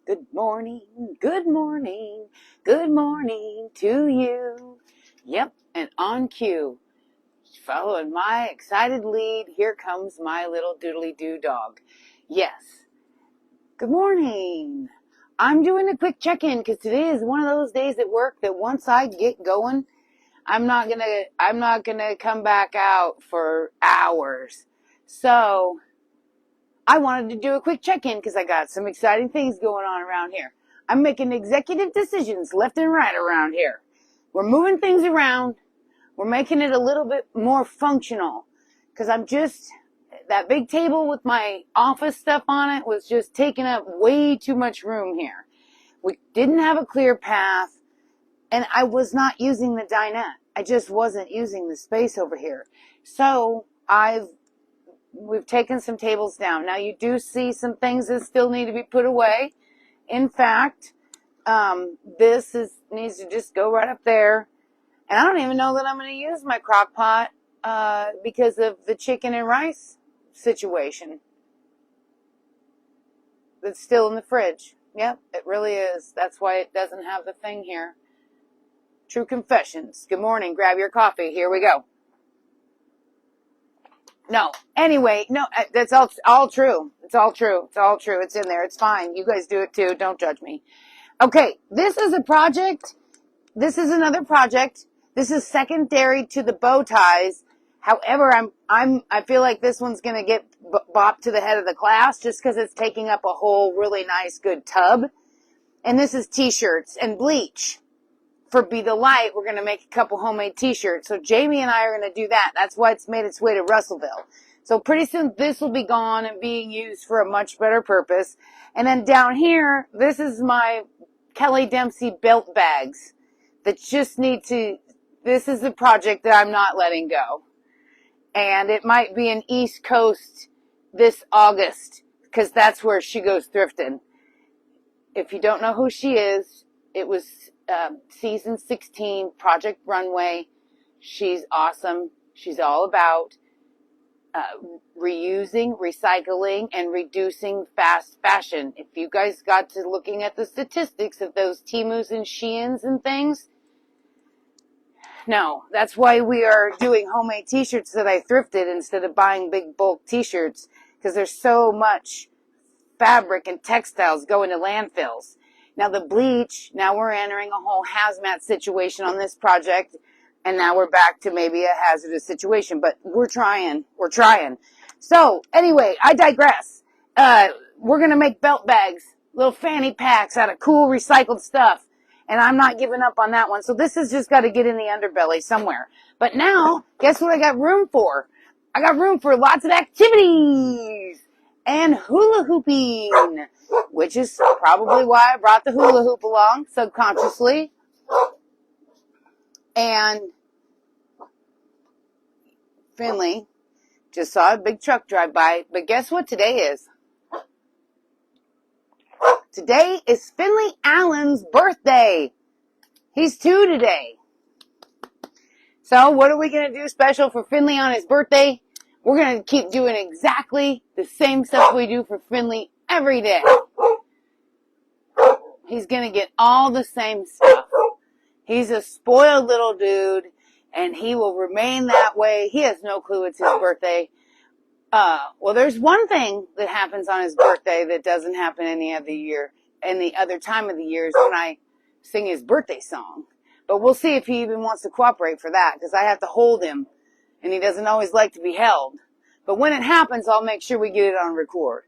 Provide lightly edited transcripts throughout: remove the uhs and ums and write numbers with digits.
Good morning, good morning, good morning to you. Yep, and on cue, following my excited lead, here comes my little doodly-doo dog. Yes, good morning. I'm doing a quick check-in because today is one of those days at work that once I get going, I'm not gonna come back out for hours. So I wanted to do a quick check-in because I got some exciting things going on around here. I'm making executive decisions left and right around here. We're moving things around. We're making it a little bit more functional because that big table with my office stuff on it was just taking up way too much room here. We didn't have a clear path and I was not using the dinette. I just wasn't using the space over here. So we've taken some tables down. Now you do see some things that still need to be put away. In fact, needs to just go right up there. And I don't even know that I'm going to use my crock pot because of the chicken and rice situation that's still in the fridge. Yep, it really is. That's why it doesn't have the thing here. True confessions. Good morning. Grab your coffee. Here we go. No. Anyway, no, that's all true. It's all true. It's all true. It's in there. It's fine. You guys do it too. Don't judge me. Okay. This is a project. This is another project. This is secondary to the bow ties. However, I feel like this one's going to get bopped to the head of the class just because it's taking up a whole really nice, good tub. And this is t-shirts and bleach. For Be the Light, we're going to make a couple homemade t-shirts. So Jamie and I are going to do that. That's why it's made its way to Russellville. So pretty soon this will be gone and being used for a much better purpose. And then down here, this is my Kelly Dempsey belt bags that just this is a project that I'm not letting go. And it might be an East Coast this August because that's where she goes thrifting. If you don't know who she is, it was season 16, Project Runway. She's awesome. She's all about reusing, recycling, and reducing fast fashion. If you guys got to looking at the statistics of those Temus and Sheins and things, no, that's why we are doing homemade t-shirts that I thrifted instead of buying big bulk t-shirts because there's so much fabric and textiles going to landfills. Now the bleach, now we're entering a whole hazmat situation on this project, and now we're back to maybe a hazardous situation, but we're trying. So anyway, I digress. We're going to make belt bags, little fanny packs out of cool recycled stuff, and I'm not giving up on that one. So this has just got to get in the underbelly somewhere. But now, guess what I got room for? I got room for lots of activities and hula hooping, which is probably why I brought the hula hoop along subconsciously. And Finley just saw a big truck drive by. But guess what today is? Today is Finley Allen's birthday. He's 2 today. So what are we going to do special for Finley on his birthday? We're going to keep doing exactly the same stuff we do for Finley every day. He's going to get all the same stuff. He's a spoiled little dude, and he will remain that way. He has no clue it's his birthday. Well, there's one thing that happens on his birthday that doesn't happen any other year. Any other time of the year is when I sing his birthday song. But we'll see if he even wants to cooperate for that, because I have to hold him, and he doesn't always like to be held. But when it happens, I'll make sure we get it on record.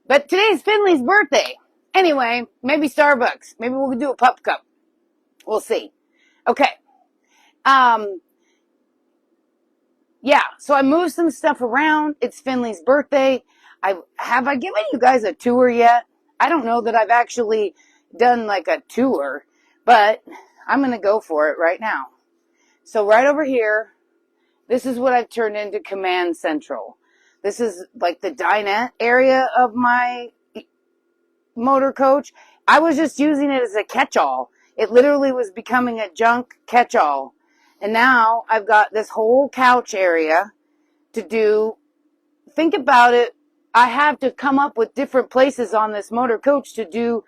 But today's Finley's birthday. Anyway, maybe Starbucks. Maybe we'll do a pup cup. We'll see. Okay. Yeah, so I moved some stuff around. It's Finley's birthday. Have I given you guys a tour yet? I don't know that I've actually done like a tour, but I'm going to go for it right now. So right over here, this is what I've turned into Command Central. This is like the dinette area of my motor coach. I was just using it as a catch-all. It literally was becoming a junk catch-all. And now I've got this whole couch area to do. Think about it. I have to come up with different places on this motor coach to do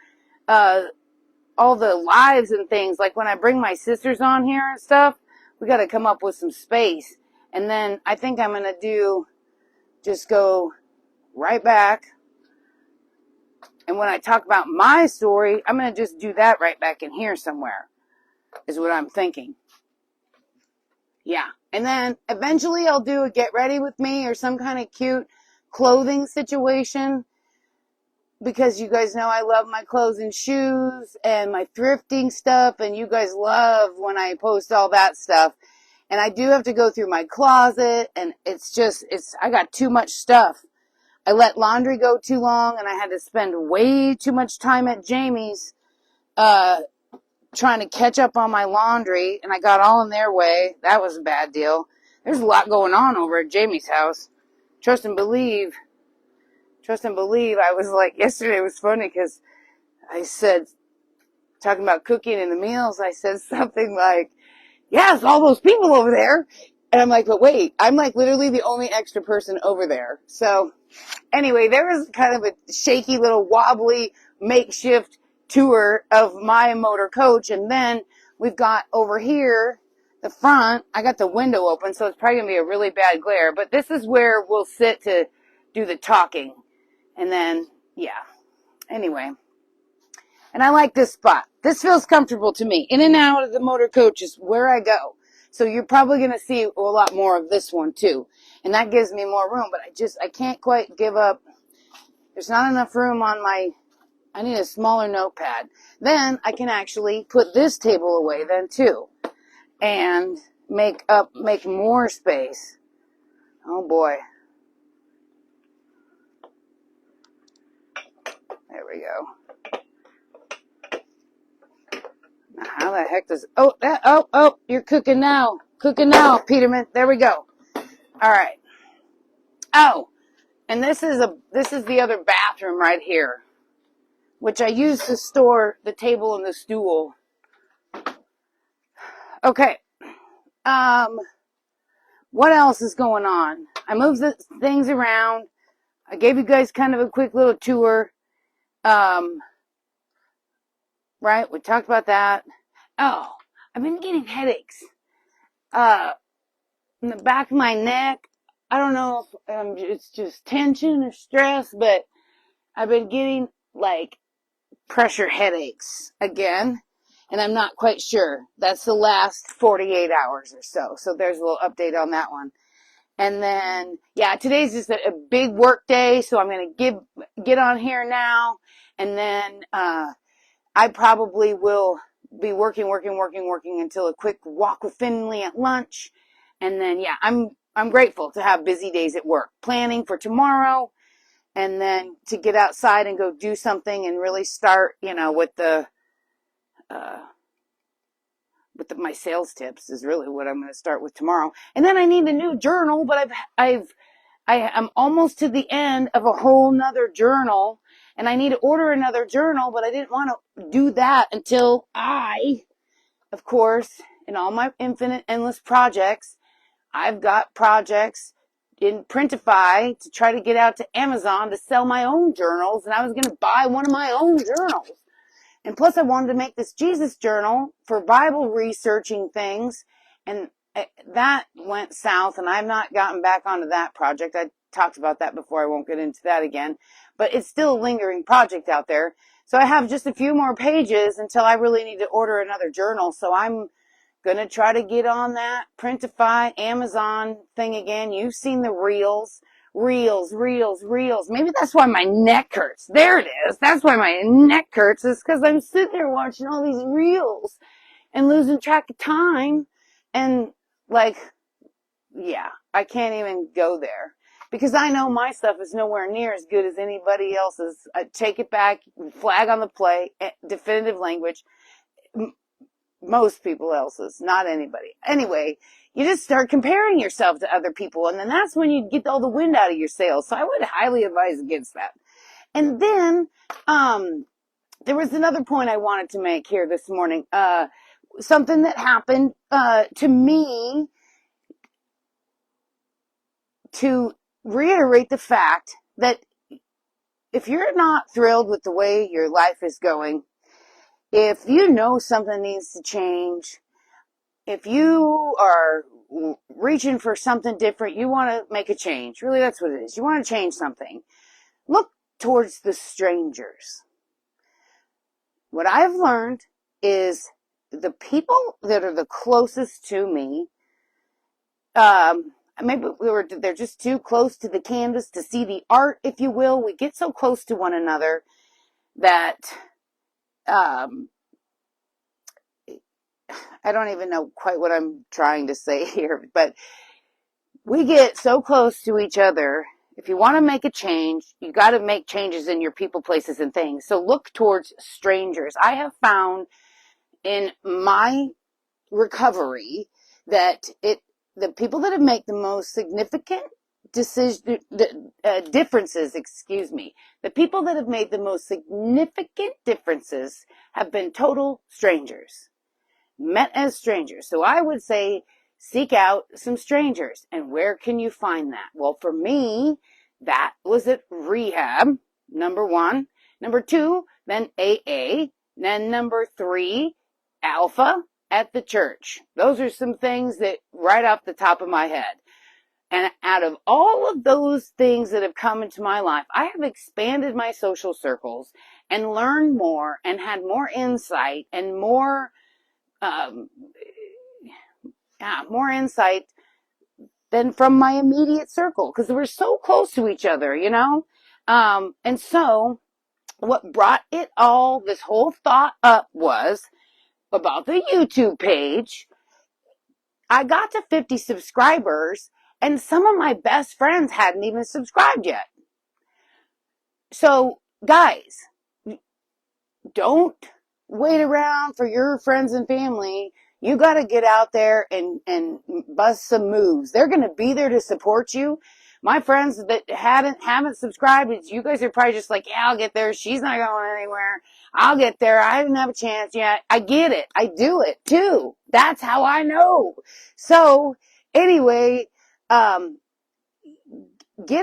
all the lives and things. Like when I bring my sisters on here and stuff, we got to come up with some space. And then I think I'm going to just go right back. And when I talk about my story, I'm going to just do that right back in here somewhere, is what I'm thinking. Yeah. And then eventually I'll do a get ready with me or some kind of cute clothing situation, because you guys know I love my clothes and shoes and my thrifting stuff, and you guys love when I post all that stuff. And I do have to go through my closet, and I got too much stuff. I let laundry go too long, and I had to spend way too much time at Jamie's trying to catch up on my laundry, and I got all in their way. That was a bad deal. There's a lot going on over at Jamie's house. Trust and believe. I was like, yesterday was funny because I said, talking about cooking and the meals, I said something like, yes, all those people over there. And I'm like, but wait, I'm like literally the only extra person over there. So anyway, there was kind of a shaky little wobbly makeshift tour of my motor coach. And then we've got over here, the front, I got the window open, so it's probably going to be a really bad glare. But this is where we'll sit to do the talking. And then, yeah, anyway. And I like this spot. This feels comfortable to me. In and out of the motor coach is where I go. So you're probably going to see a lot more of this one too. And that gives me more room, but I can't quite give up. There's not enough room on I need a smaller notepad. Then I can actually put this table away then too. And make more space. Oh boy. There we go. How the heck does, you're cooking now. Cooking now, Peterman. There we go. All right. Oh, and this is the other bathroom right here, which I use to store the table and the stool. Okay. What else is going on? I moved the things around. I gave you guys kind of a quick little tour. Right? We talked about that. Oh, I've been getting headaches. In the back of my neck. I don't know if it's just tension or stress, but I've been getting like pressure headaches again, and I'm not quite sure. That's the last 48 hours or so. So there's a little update on that one. And then, yeah, today's just a big work day, so I'm going to get on here now, and then I probably will be working until a quick walk with Finley at lunch. And then, yeah, I'm grateful to have busy days at work, planning for tomorrow, and then to get outside and go do something and really start, with my sales tips is really what I'm going to start with tomorrow. And then I need a new journal, but I am almost to the end of a whole nother journal, and I need to order another journal, but I didn't want to do that until of course, in all my infinite, endless projects, I've got projects in Printify to try to get out to Amazon to sell my own journals, and I was going to buy one of my own journals. And plus I wanted to make this Jesus journal for Bible researching things, and that went south, and I've not gotten back onto that project. I talked about that before. I won't get into that again, but it's still a lingering project out there. So I have just a few more pages until I really need to order another journal. So I'm going to try to get on that Printify Amazon thing again. You've seen the reels. Maybe that's why my neck hurts. There it is. That's why my neck hurts, is because I'm sitting there watching all these reels and losing track of time. And I can't even go there because I know my stuff is nowhere near as good as anybody else's. I take it back, flag on the play, definitive language. Most people else's, not anybody. Anyway, you just start comparing yourself to other people, and then that's when you get all the wind out of your sails. So I would highly advise against that. And then there was another point I wanted to make here this morning. Something that happened to me to reiterate the fact that if you're not thrilled with the way your life is going, if you know something needs to change, if you are reaching for something different, you want to make a change. Really, that's what it is. You want to change something. Look towards the strangers. What I've learned is the people that are the closest to me, maybe they're just too close to the canvas to see the art, if you will. We get so close to one another that I don't even know quite what I'm trying to say here, but we get so close to each other. If you want to make a change, you got to make changes in your people, places, and things. So look towards strangers. I have found in my recovery that the people that have made the most significant differences, the people that have made the most significant differences have been total strangers, met as strangers. So I would say seek out some strangers. And where can you find that? Well, for me, that was at rehab, number one. Number two, then AA. Then number three, Alpha at the church. Those are some things that right off the top of my head. And out of all of those things that have come into my life, I have expanded my social circles and learned more and had more insight and more insight than from my immediate circle, because we're so close to each other, and so what brought this whole thought up was about the YouTube page. I got to 50 subscribers and some of my best friends hadn't even subscribed yet. So guys, don't wait around for your friends and family. You got to get out there and bust some moves. They're going to be there to support you. My friends that haven't subscribed, you guys are probably just like, yeah, I'll get there. She's not going anywhere. I'll get there. I didn't have a chance yet. I get it. I do it too. That's how I know. So anyway, get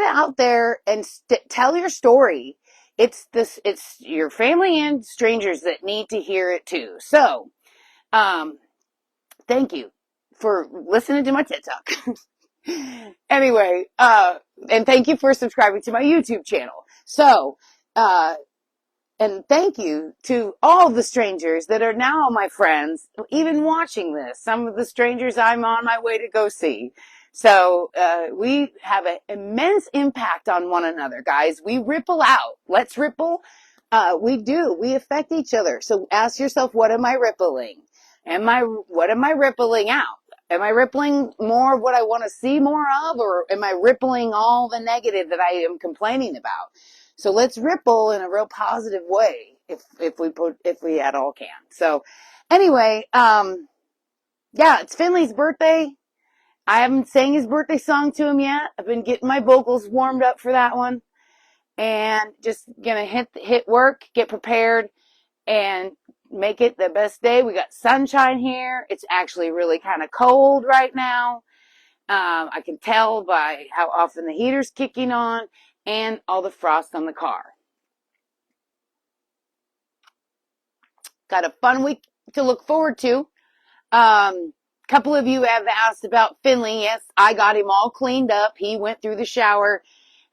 out there and tell your story. It's your family and strangers that need to hear it too. So, thank you for listening to my TED Talk. Anyway, and thank you for subscribing to my YouTube channel. So, and thank you to all the strangers that are now my friends, even watching this. Some of the strangers I'm on my way to go see. So we have an immense impact on one another, guys. We ripple out. Let's ripple. We do. We affect each other. So ask yourself, what am I rippling? What am I rippling out? Am I rippling more of what I want to see more of, or am I rippling all the negative that I am complaining about? So let's ripple in a real positive way if we at all can. So anyway, yeah, it's Finley's birthday. I haven't sang his birthday song to him yet. I've been getting my vocals warmed up for that one, and just gonna hit work, get prepared, and make it the best day. We got sunshine here. It's actually really kind of cold right now. I can tell by how often the heater's kicking on and all the frost on the car. Got a fun week to look forward to. Couple of you have asked about Finley. Yes, I got him all cleaned up. He went through the shower,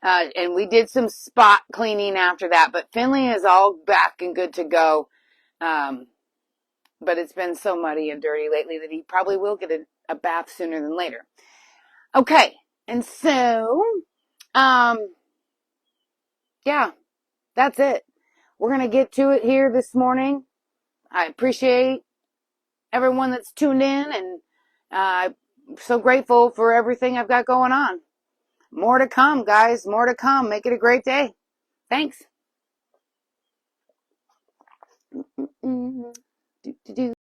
and we did some spot cleaning after that. But Finley is all back and good to go. But it's been so muddy and dirty lately that he probably will get a bath sooner than later. Okay, and so, yeah, that's it. We're going to get to it here this morning. I appreciate everyone that's tuned in, and I'm so grateful for everything I've got going on. More to come, guys. More to come. Make it a great day. Thanks.